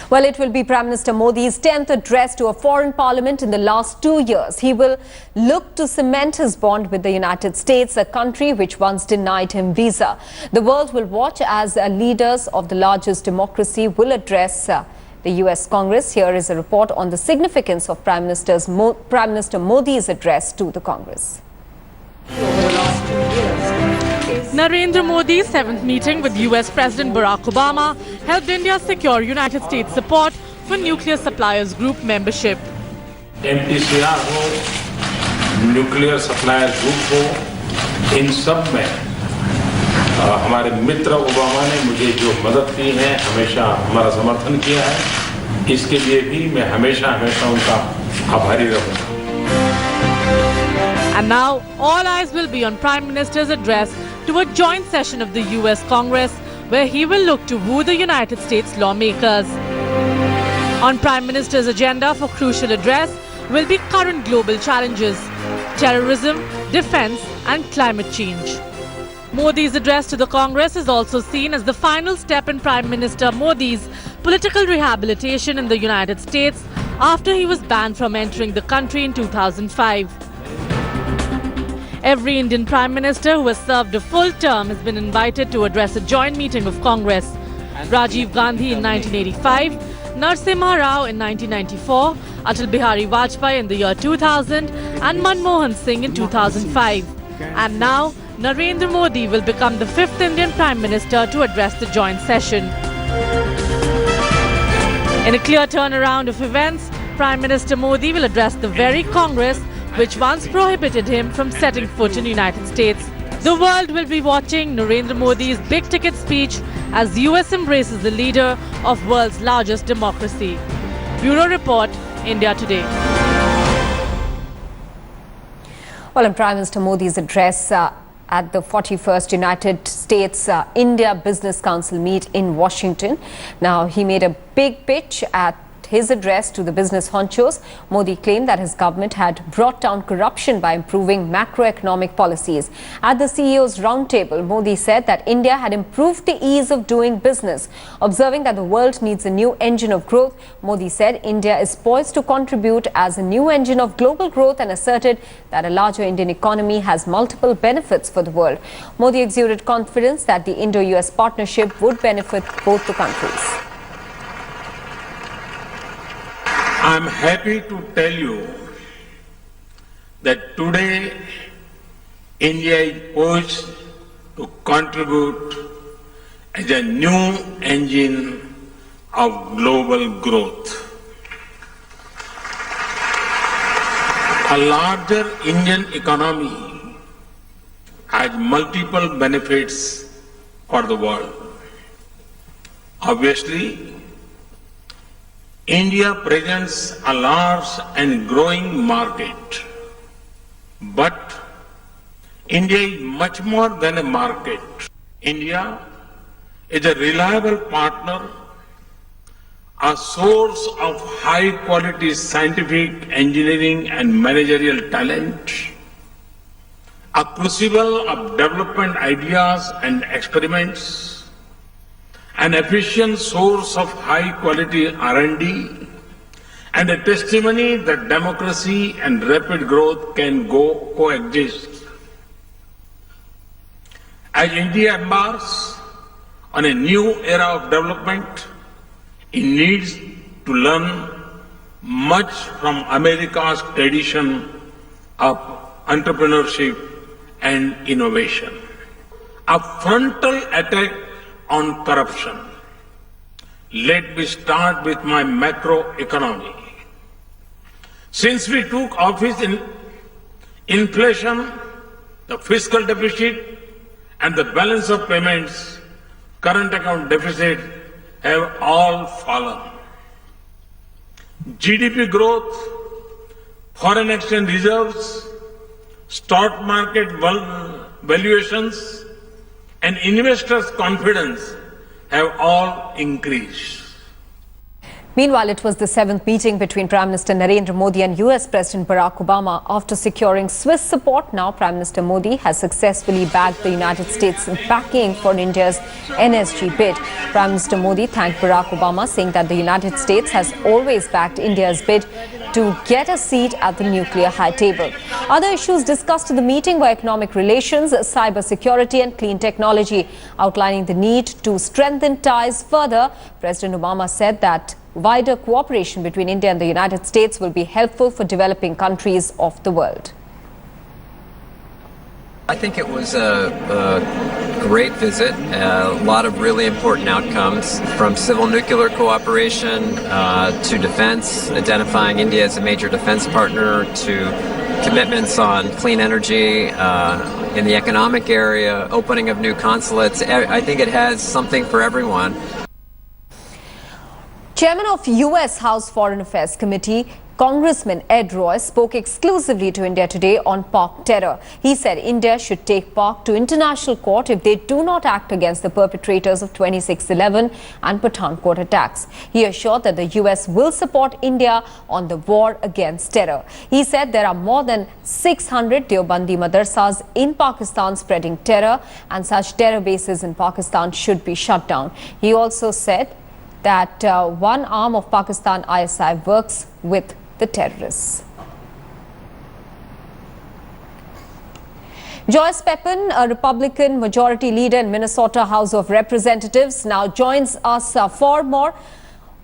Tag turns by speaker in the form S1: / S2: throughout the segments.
S1: Well, it will be Prime Minister Modi's 10th address to a foreign parliament in the last 2 years. He will look to cement his bond with the United States, a country which once denied him visa. The world will watch as leaders of the largest democracy will address the US Congress. Here is a report on the significance of Prime Minister Modi's address to the Congress.
S2: Narendra Modi's 7th meeting with US President Barack Obama helped India secure United States support for nuclear suppliers group membership.
S3: MTCR हो, nuclear suppliers group हो, इन सब में हमारे मित्र Obama ने मुझे जो मदद की है, हमेशा हमारा समर्थन किया है, इसके लिए भी मैं हमेशा उनका आभारी रहूंगा.
S2: And now all eyes will be on Prime Minister's address to a joint session of the US Congress, where he will look to woo the United States lawmakers. On Prime Minister's agenda for crucial address will be current global challenges, terrorism, defense and climate change. Modi's address to the Congress is also seen as the final step in Prime Minister Modi's political rehabilitation in the United States after he was banned from entering the country in 2005. Every Indian Prime Minister who has served a full term has been invited to address a joint meeting of Congress. Rajiv Gandhi in 1985, Narasimha Rao in 1994, Atal Bihari Vajpayee in the year 2000 and Manmohan Singh in 2005. And now, Narendra Modi will become the 5th Indian Prime Minister to address the joint session. In a clear turnaround of events, Prime Minister Modi will address the very Congress which once prohibited him from setting foot in the United States. The world will be watching Narendra Modi's big-ticket speech as US embraces the leader of world's largest democracy. Bureau Report, India Today.
S1: Well, in Prime Minister Modi's address at the 41st United States India Business Council meet in Washington. Now, he made a big pitch at his address to the business honchos. Modi claimed that his government had brought down corruption by improving macroeconomic policies. At the CEO's roundtable, Modi said that India had improved the ease of doing business. Observing that the world needs a new engine of growth, Modi said India is poised to contribute as a new engine of global growth and asserted that a larger Indian economy has multiple benefits for the world. Modi exuded confidence that the Indo-US partnership would benefit both the countries.
S3: I'm happy to tell you that today India is poised to contribute as a new engine of global growth. A larger Indian economy has multiple benefits for the world. Obviously, India presents a large and growing market, but India is much more than a market. India is a reliable partner, a source of high-quality scientific, engineering and managerial talent, a crucible of development ideas and experiments, an efficient source of high-quality R&D, and a testimony that democracy and rapid growth can coexist. As India embarks on a new era of development, it needs to learn much from America's tradition of entrepreneurship and innovation. A frontal attack on corruption. Let me start with my macroeconomy. Since we took office, inflation, the fiscal deficit and the balance of payments, current account deficit have all fallen. GDP growth, foreign exchange reserves, stock market valuations and investors' confidence have all increased.
S1: Meanwhile, it was the 7th meeting between Prime Minister Narendra Modi and US President Barack Obama. After securing Swiss support, now Prime Minister Modi has successfully bagged the United States' backing for India's NSG bid. Prime Minister Modi thanked Barack Obama, saying that the United States has always backed India's bid to get a seat at the nuclear high table. Other issues discussed at the meeting were economic relations, cyber security and clean technology. Outlining the need to strengthen ties further, President Obama said that wider cooperation between India and the United States will be helpful for developing countries of the world.
S4: I think it was a great visit, a lot of really important outcomes, from civil nuclear cooperation to defense, identifying India as a major defense partner, to commitments on clean energy in the economic area, opening of new consulates. I think it has something for everyone.
S1: Chairman of US House Foreign Affairs Committee, Congressman Ed Royce, spoke exclusively to India today on Pak terror. He said India should take Pak to international court if they do not act against the perpetrators of 26/11 and Pathankot attacks. He assured that the US will support India on the war against terror. He said there are more than 600 Deobandi madrasas in Pakistan spreading terror, and such terror bases in Pakistan should be shut down. He also said that one arm of Pakistan, ISI, works with the terrorists. Joyce Pepin, a Republican majority leader in Minnesota House of Representatives, now joins us for more.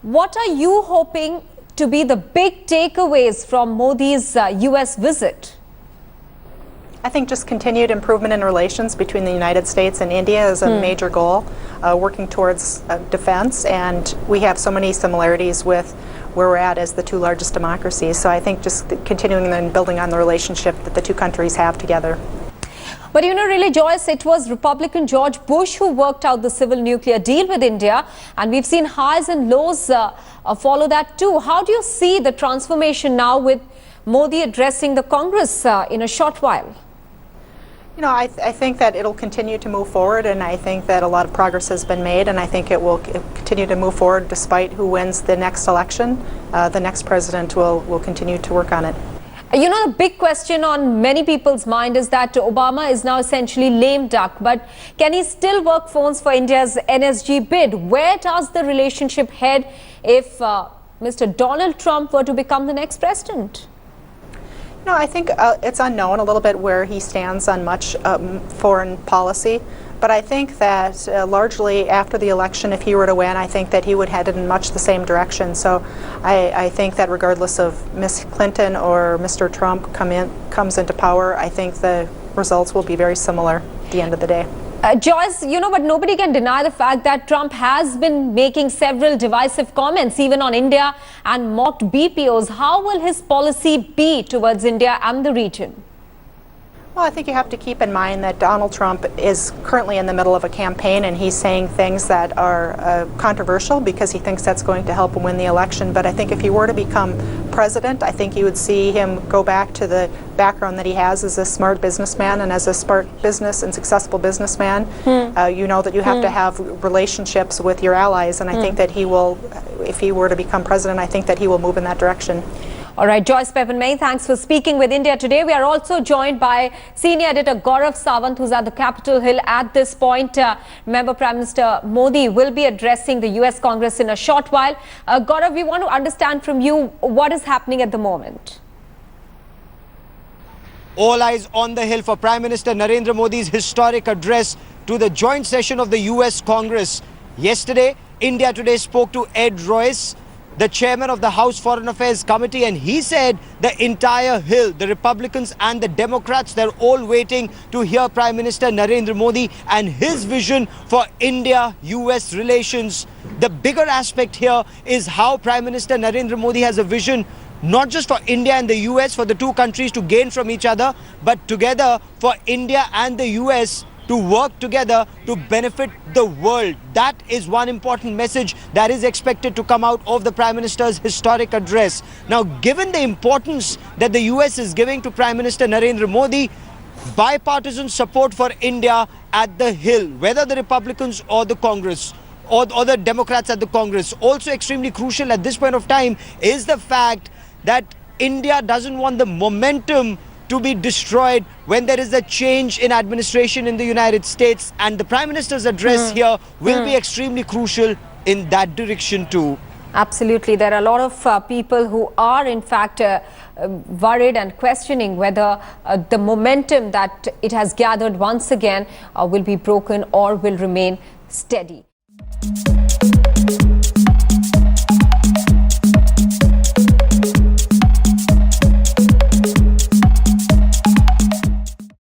S1: What are you hoping to be the big takeaways from Modi's US visit?
S5: I think just continued improvement in relations between the United States and India is a major goal, working towards defense, and we have so many similarities with where we're at as the two largest democracies. So I think just continuing and building on the relationship that the two countries have together.
S1: But you know, really, Joyce, it was Republican George Bush who worked out the civil nuclear deal with India, and we've seen highs and lows follow that too. How do you see the transformation now with Modi addressing the Congress in a short while?
S5: You know, I think that it'll continue to move forward, and I think that a lot of progress has been made, and I think it will continue to move forward despite who wins the next election. The next president will continue to work on it.
S1: You know, the big question on many people's mind is that Obama is now essentially lame duck, but can he still work phones for India's NSG bid? Where does the relationship head if Mr. Donald Trump were to become the next president?
S5: No, I think it's unknown a little bit where he stands on much foreign policy, but I think that largely after the election, if he were to win, I think that he would head in much the same direction. So I think that regardless of Ms. Clinton or Mr. Trump comes into power, I think the results will be very similar at the end of the day.
S1: Joyce, you know, but nobody can deny the fact that Trump has been making several divisive comments, even on India, and mocked BPOs. How will his policy be towards India and the region?
S5: Well, I think you have to keep in mind that Donald Trump is currently in the middle of a campaign, and he's saying things that are controversial because he thinks that's going to help him win the election. But I think if he were to become president, I think you would see him go back to the background that he has as a smart businessman, and as a smart business and successful businessman, you know that you have to have relationships with your allies, and I think that he will, if he were to become president, I think that he will move in that direction.
S1: All right, Joyce Pepin, thanks for speaking with India today. We are also joined by senior editor Gaurav Sawant, who's at the Capitol Hill at this point. Remember, Prime Minister Modi will be addressing the US Congress in a short while. Gaurav, we want to understand from you what is happening at the moment.
S6: All eyes on the Hill for Prime Minister Narendra Modi's historic address to the joint session of the US Congress. Yesterday, India Today spoke to Ed Royce, the chairman of the House Foreign Affairs Committee, and he said the entire Hill, the Republicans and the Democrats, they're all waiting to hear Prime Minister Narendra Modi and his vision for India-US relations. The bigger aspect here is how Prime Minister Narendra Modi has a vision not just for India and the US, for the two countries to gain from each other, but together for India and the US to work together to benefit the world. That is one important message that is expected to come out of the Prime Minister's historic address. Now, given the importance that the US is giving to Prime Minister Narendra Modi, bipartisan support for India at the Hill, whether the Republicans or the Congress, or the Democrats at the Congress. Also extremely crucial at this point of time is the fact that India doesn't want the momentum to be destroyed when there is a change in administration in the United States, and the Prime Minister's address here will be extremely crucial in that direction too.
S1: Absolutely. There are a lot of people who are in fact worried and questioning whether the momentum that it has gathered once again will be broken or will remain steady.